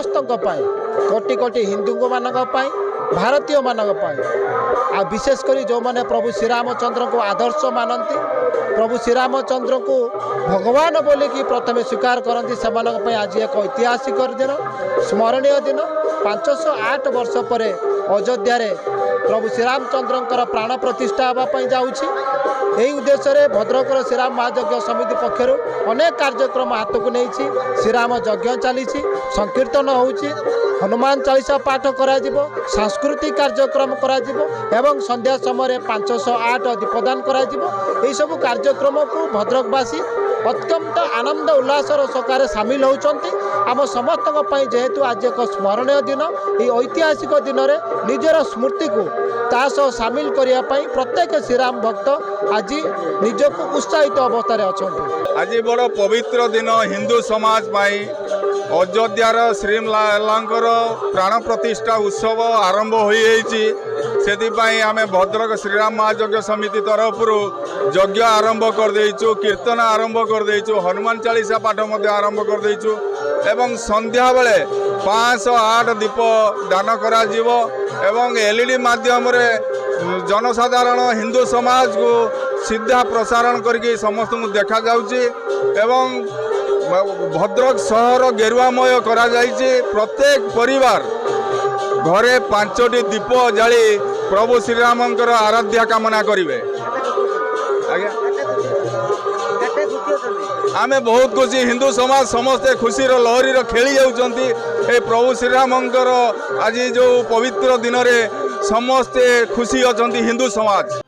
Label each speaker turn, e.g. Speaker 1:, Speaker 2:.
Speaker 1: समस्त कोटि कोटि हिंदू मान भारतीय मान आ विशेषकर जो मैंने प्रभु श्रीरामचंद्र को आदर्श मानती प्रभु श्रीरामचंद्र को भगवान बोलिकी प्रथम स्वीकार करती से आज एक ऐतिहासिक दिन स्मरणीय दिन 508 वर्ष पर अयोध्या प्रभु श्रीरामचंद्र प्राण प्रतिष्ठा होगापी जाऊँगी यही उद्देश्य भद्रकर श्रीराम महायज्ञ समिति पक्षर अनेक कार्यक्रम हाथ को नहीं श्रीराम यज्ञ चली संकीर्तन होची हनुमान चालीसा पाठ करा सांस्कृतिक कार्यक्रम करा एवं संध्या समय 508 दीपदान करा यही सब कार्यक्रम को भद्रकवासी अत्यंत आनंद उल्लासर सकार सामिल होती आम समस्त जेहेतु आज एक स्मरणीय दिन ये ऐतिहासिक दिन में निजर स्मृति को तासह सामिल करने प्रत्येक श्रीराम भक्त आज निजक उत्साहित अवस्था अच्छा
Speaker 2: आज बड़ पवित्र दिन हिंदू समाज अयोध्यार श्रीलांकर प्राण प्रतिष्ठा उत्सव आरंभ हो आम भद्रक श्रीराम महायज्ञ समिति तरफ यज्ञ आरंभ करदेचु कीर्तन आरंभ करदेचु हनुमान चालीसा पाठ आरंभ करदेचु एवं संध्या बेले 508 दीप दान करा जीवो एवं एलईडी माध्यम जनसाधारण हिंदू समाज को सीधा प्रसारण करके समस्त देखा जाउची एवं भद्रक सहर गेरुआमय करा जाइए प्रत्येक परिवार घरे 5टी दीप जाली प्रभु श्रीरामंकर आराध्या कामना करेंगे। आज्ञा आमे बहुत खुशी हिंदू समाज समस्ते खुशीर लहरी खेली जाउछंती ए प्रभु श्रीरामंकर आज जो पवित्र दिन में समस्ते खुशी अछंती हिंदू समाज।